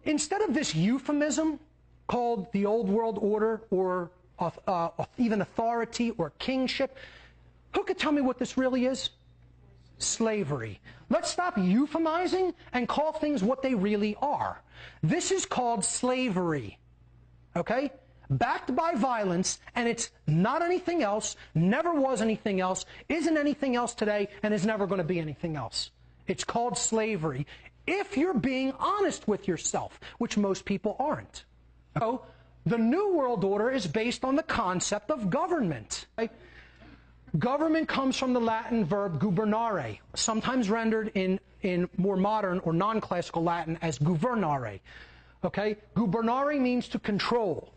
Instead of this euphemism called the Old World Order or even authority or kingship, who could tell me what this really is? Slavery. Let's stop euphemizing and call things what they really are. This is called slavery. Okay? Backed by violence, and it's not anything else, never was anything else, isn't anything else today, and is never going to be anything else. It's called slavery. If you're being honest with yourself, which most people aren't. So, the New World Order is based on the concept of government. Okay? Government comes from the Latin verb gubernare, sometimes rendered in more modern or non-classical Latin as governare. Okay? Gubernare means to control.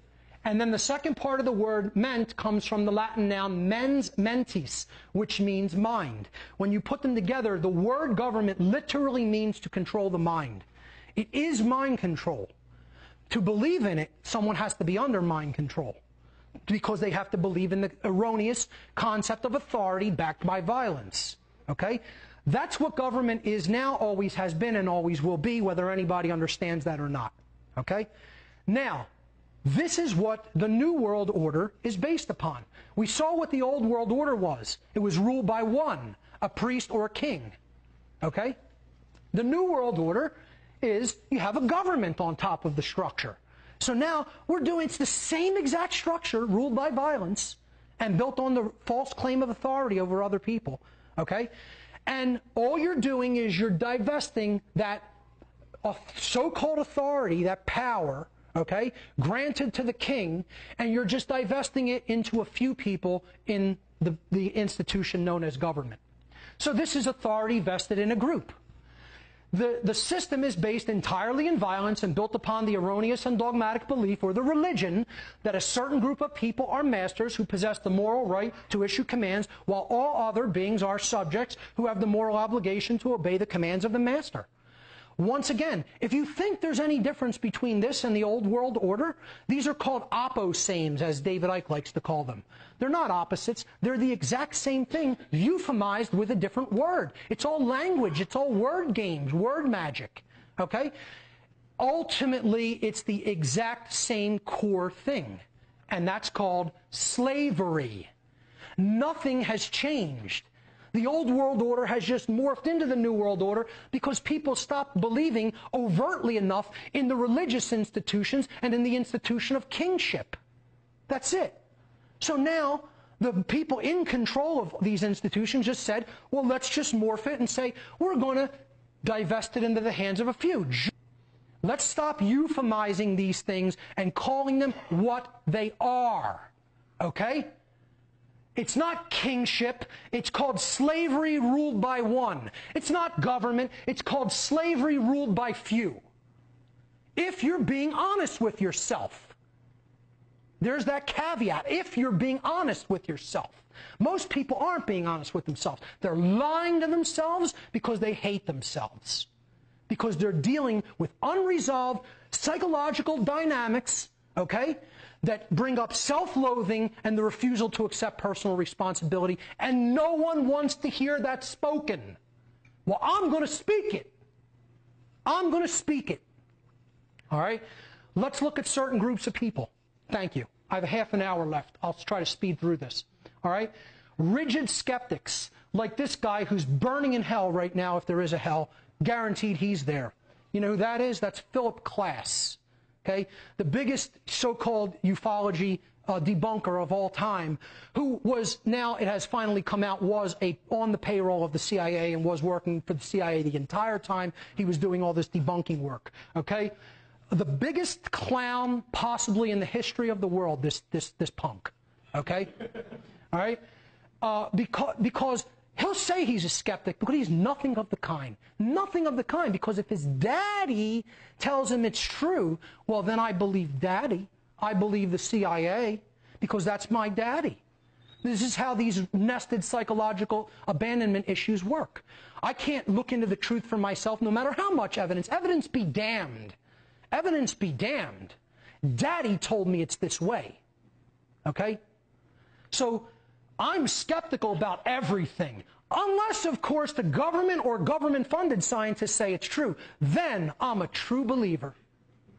And then the second part of the word ment comes from the Latin noun mens mentis, which means mind. When you put them together, the word government literally means to control the mind. It is mind control. To believe in it, someone has to be under mind control, because they have to believe in the erroneous concept of authority backed by violence. Okay? That's what government is now, always has been, and always will be, whether anybody understands that or not. Okay? Now, this is what the New World Order is based upon. We saw what the Old World Order was. It was ruled by one, a priest or a king. Okay? The New World Order is you have a government on top of the structure. So now it's the same exact structure ruled by violence and built on the false claim of authority over other people. Okay? And all you're doing is you're divesting that so-called authority, that power, okay, granted to the king, and you're just divesting it into a few people in the institution known as government. So this is authority vested in a group. The system is based entirely in violence and built upon the erroneous and dogmatic belief or the religion that a certain group of people are masters who possess the moral right to issue commands, while all other beings are subjects who have the moral obligation to obey the commands of the master. Once again, if you think there's any difference between this and the Old World Order, these are called opposames, as David Icke likes to call them. They're not opposites. They're the exact same thing, euphemized with a different word. It's all language. It's all word games, word magic. Okay? Ultimately, it's the exact same core thing, and that's called slavery. Nothing has changed. The Old World Order has just morphed into the New World Order because people stopped believing overtly enough in the religious institutions and in the institution of kingship. That's it. So now, the people in control of these institutions just said, well, let's just morph it and say, we're going to divest it into the hands of a few. Let's stop euphemizing these things and calling them what they are. Okay? It's not kingship. It's called slavery ruled by one. It's not government. It's called slavery ruled by few. If you're being honest with yourself. There's that caveat. If you're being honest with yourself. Most people aren't being honest with themselves. They're lying to themselves because they hate themselves. Because they're dealing with unresolved psychological dynamics, okay, that bring up self-loathing and the refusal to accept personal responsibility, and no one wants to hear that spoken. Well, I'm going to speak it. I'm going to speak it. All right? Let's look at certain groups of people. Thank you. I have a half an hour left. I'll try to speed through this. All right? Rigid skeptics, like this guy who's burning in hell right now, if there is a hell, guaranteed he's there. You know who that is? That's Philip Klass. Okay? The biggest so-called ufology debunker of all time, who was, now it has finally come out, was on the payroll of the CIA and was working for the CIA the entire time he was doing all this debunking work. Okay? The biggest clown possibly in the history of the world, this punk. Okay? All right? Because he'll say he's a skeptic, but he's nothing of the kind. Nothing of the kind, because if his daddy tells him it's true, well, then I believe daddy. I believe the CIA, because that's my daddy. This is how these nested psychological abandonment issues work. I can't look into the truth for myself, no matter how much evidence. Evidence be damned. Evidence be damned. Daddy told me it's this way. Okay? So, I'm skeptical about everything. Unless, of course, the government or government-funded scientists say it's true. Then I'm a true believer.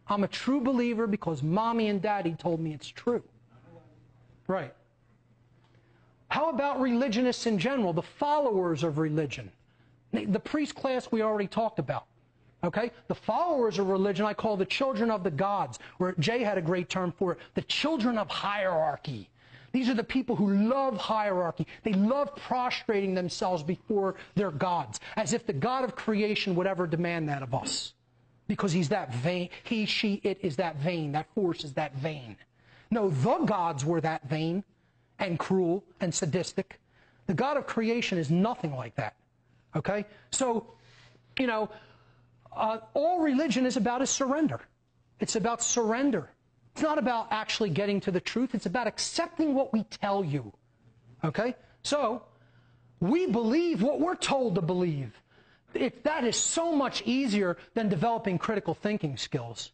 I'm a true believer because Mommy and Daddy told me it's true. Right. How about religionists in general, the followers of religion? The priest class we already talked about. Okay? The followers of religion I call the children of the gods, or Jay had a great term for it, the children of hierarchy. These are the people who love hierarchy. They love prostrating themselves before their gods, as if the God of creation would ever demand that of us. Because he's that vain. He, she, it is that vain. That force is that vain. No, the gods were that vain and cruel and sadistic. The God of creation is nothing like that. Okay? So, you know, all religion is about is surrender. It's about surrender. It's not about actually getting to the truth. It's about accepting what we tell you. Okay? So, we believe what we're told to believe. That is so much easier than developing critical thinking skills.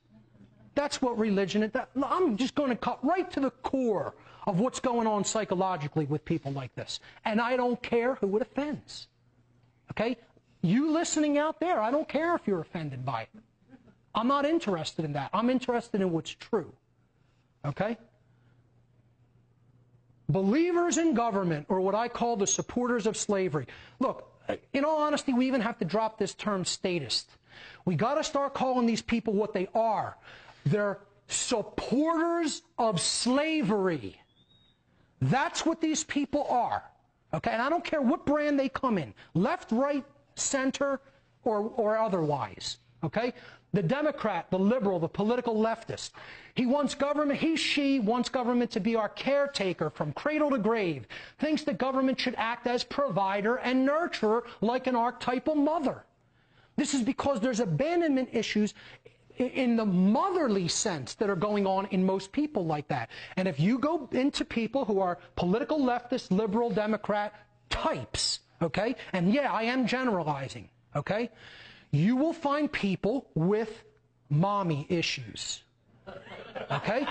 That's what religion is. I'm just going to cut right to the core of what's going on psychologically with people like this. And I don't care who it offends. Okay? You listening out there, I don't care if you're offended by it. I'm not interested in that. I'm interested in what's true. Okay? Believers in government, or what I call the supporters of slavery. Look, in all honesty, we even have to drop this term statist. We got to start calling these people what they are. They're supporters of slavery. That's what these people are. Okay? And I don't care what brand they come in. Left, right, center, or otherwise. Okay? The Democrat, the liberal, the political leftist. He wants government, she wants government to be our caretaker from cradle to grave. Thinks that government should act as provider and nurturer like an archetypal mother. This is because there's abandonment issues in the motherly sense that are going on in most people like that. And if you go into people who are political leftist, liberal, Democrat types, okay, and yeah, I am generalizing, okay, you will find people with mommy issues. Okay?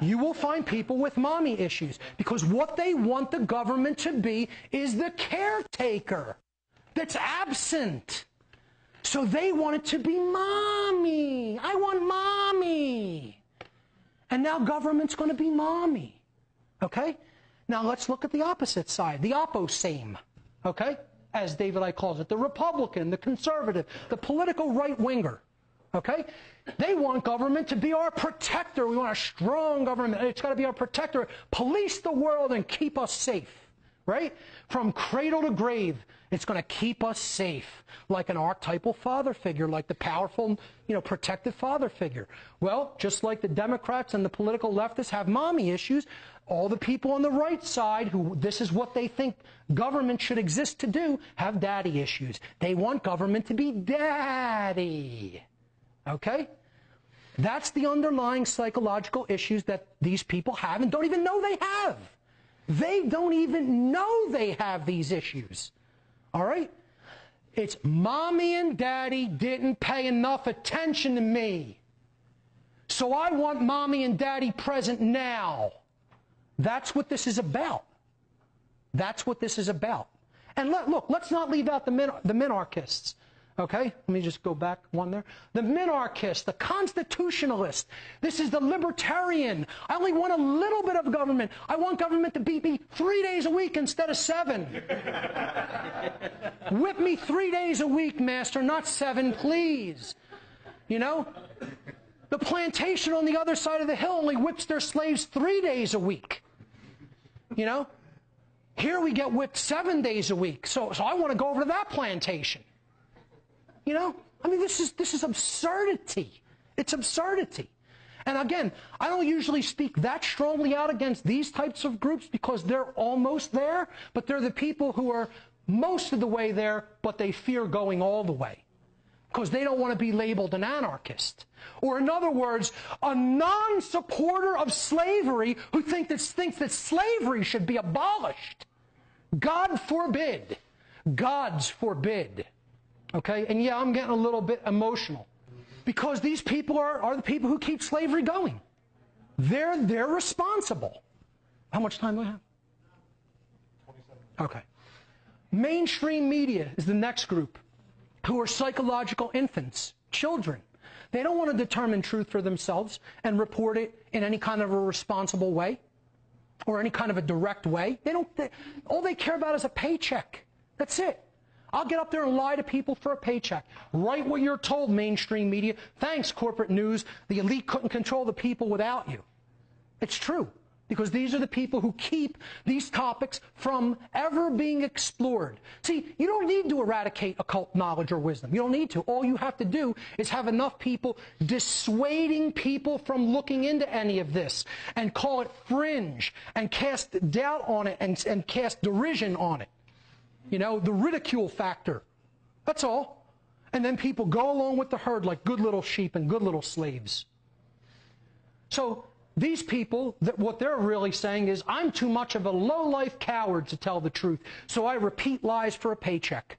You will find people with mommy issues because what they want the government to be is the caretaker that's absent. So they want it to be mommy. I want mommy. And now government's going to be mommy. Okay? Now let's look at the opposite side, the opposame. Okay? As David I calls it, the Republican, the conservative, the political right-winger. Okay? They want government to be our protector. We want a strong government. It's got to be our protector. Police the world and keep us safe. Right? From cradle to grave, it's going to keep us safe. Like an archetypal father figure, like the powerful, protective father figure. Well, just like the Democrats and the political leftists have mommy issues, all the people on the right side, who this is what they think government should exist to do, have daddy issues. They want government to be daddy. Okay? That's the underlying psychological issues that these people have and don't even know they have. They don't even know they have these issues. All right? It's mommy and daddy didn't pay enough attention to me. So I want mommy and daddy present now. That's what this is about. That's what this is about. And look, let's not leave out the minarchists. Okay? Let me just go back one there. The minarchist, the constitutionalist. This is the libertarian. I only want a little bit of government. I want government to beat me 3 days a week instead of 7. Whip me 3 days a week, master, not 7, please. The plantation on the other side of the hill only whips their slaves 3 days a week. Here we get whipped 7 days a week. So I want to go over to that plantation. This is absurdity. It's absurdity. And again, I don't usually speak that strongly out against these types of groups because they're almost there, but they're the people who are most of the way there, but they fear going all the way because they don't want to be labeled an anarchist. Or in other words, a non-supporter of slavery who thinks that slavery should be abolished. God forbid. Gods forbid. Okay? And yeah, I'm getting a little bit emotional. Because these people are the people who keep slavery going. They're responsible. How much time do I have? 27. Okay. Mainstream media is the next group, who are psychological infants, children. They don't want to determine truth for themselves and report it in any kind of a responsible way or any kind of a direct way. All they care about is a paycheck. That's it. I'll get up there and lie to people for a paycheck. Write what you're told, mainstream media. Thanks, corporate news. The elite couldn't control the people without you. It's true, because these are the people who keep these topics from ever being explored. See, you don't need to eradicate occult knowledge or wisdom. You don't need to. All you have to do is have enough people dissuading people from looking into any of this and call it fringe and cast doubt on it and cast derision on it. You know, the ridicule factor. That's all. And then people go along with the herd like good little sheep and good little slaves. So these people, what they're really saying is, I'm too much of a low-life coward to tell the truth, so I repeat lies for a paycheck.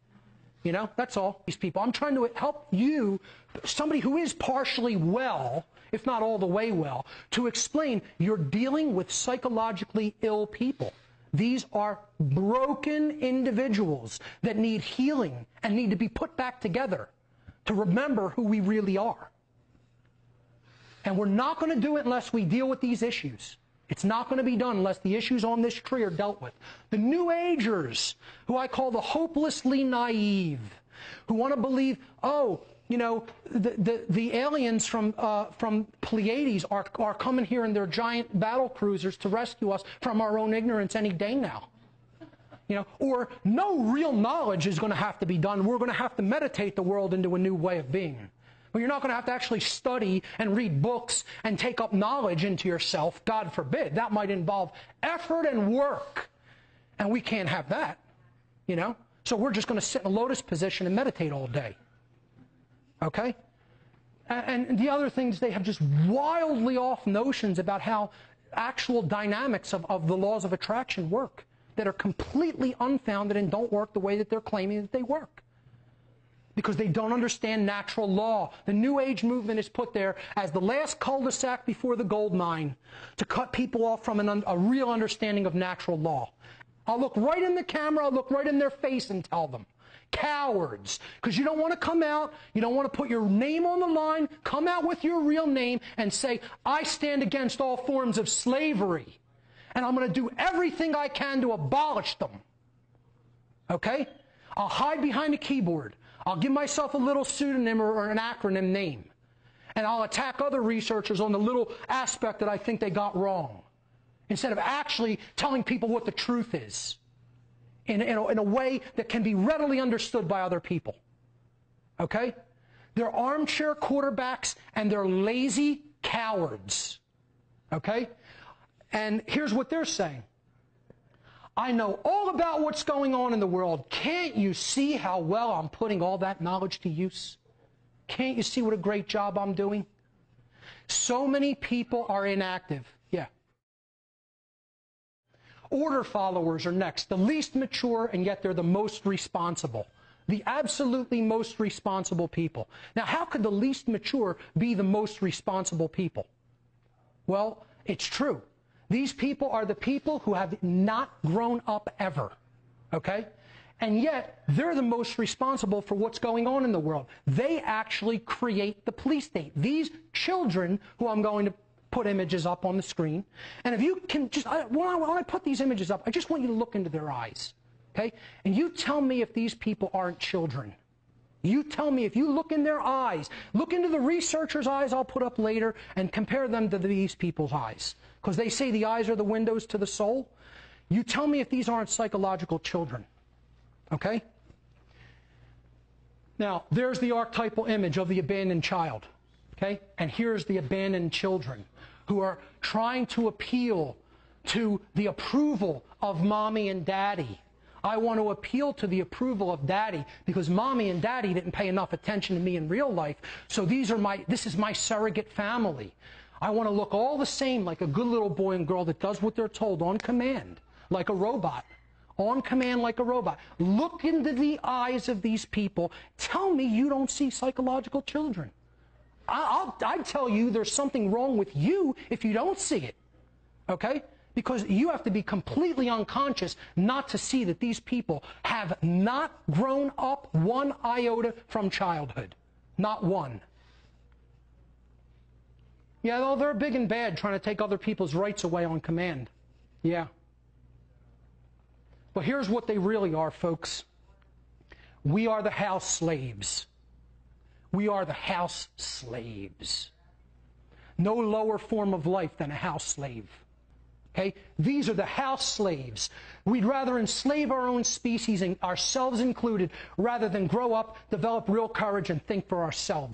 You know, that's all. These people. I'm trying to help you, somebody who is partially well, if not all the way well, to explain you're dealing with psychologically ill people. These are broken individuals that need healing and need to be put back together to remember who we really are. And we're not going to do it unless we deal with these issues. It's not going to be done unless the issues on this tree are dealt with. The New Agers, who I call the hopelessly naive, who want to believe, oh, you know, the aliens from Pleiades are coming here in their giant battle cruisers to rescue us from our own ignorance any day now. You know, or no real knowledge is going to have to be done. We're going to have to meditate the world into a new way of being. Well, you're not going to have to actually study and read books and take up knowledge into yourself. God forbid. That might involve effort and work. And we can't have that, you know. So we're just going to sit in a lotus position and meditate all day. Okay? And the other things, they have just wildly off notions about how actual dynamics of the laws of attraction work that are completely unfounded and don't work the way that they're claiming that they work. Because they don't understand natural law. The New Age movement is put there as the last cul-de-sac before the gold mine to cut people off from a real understanding of natural law. I'll look right in the camera, I'll look right in their face and tell them. Cowards. Because you don't want to come out, you don't want to put your name on the line, come out with your real name and say, I stand against all forms of slavery. And I'm going to do everything I can to abolish them. Okay? I'll hide behind a keyboard. I'll give myself a little pseudonym or an acronym name. And I'll attack other researchers on the little aspect that I think they got wrong, instead of actually telling people what the truth is in a way that can be readily understood by other people. Okay? They're armchair quarterbacks and they're lazy cowards. Okay? And here's what they're saying. I know all about what's going on in the world. Can't you see how well I'm putting all that knowledge to use? Can't you see what a great job I'm doing? So many people are inactive. Yeah. Order followers are next. The least mature, and yet they're the most responsible. The absolutely most responsible people. Now, how could the least mature be the most responsible people? Well, it's true. These people are the people who have not grown up ever, okay? And yet, they're the most responsible for what's going on in the world. They actually create the police state. These children, who I'm going to put images up on the screen, and if you can just, when I put these images up, I just want you to look into their eyes, okay? And you tell me if these people aren't children. You tell me if you look in their eyes, look into the researchers' eyes I'll put up later, and compare them to these people's eyes. Because they say the eyes are the windows to the soul. You tell me if these aren't psychological children. Okay? Now, there's the archetypal image of the abandoned child. Okay? And here's the abandoned children who are trying to appeal to the approval of mommy and daddy. I want to appeal to the approval of daddy because mommy and daddy didn't pay enough attention to me in real life. So this is my surrogate family. I want to look all the same like a good little boy and girl that does what they're told on command, like a robot. On command like a robot. Look into the eyes of these people. Tell me you don't see psychological children. I'd tell you there's something wrong with you if you don't see it. Okay? Because you have to be completely unconscious not to see that these people have not grown up one iota from childhood. Not one. Yeah, though they're big and bad trying to take other people's rights away on command. Yeah. But here's what they really are, folks. We are the house slaves. We are the house slaves. No lower form of life than a house slave. Okay? These are the house slaves. We'd rather enslave our own species, and ourselves included, rather than grow up, develop real courage, and think for ourselves.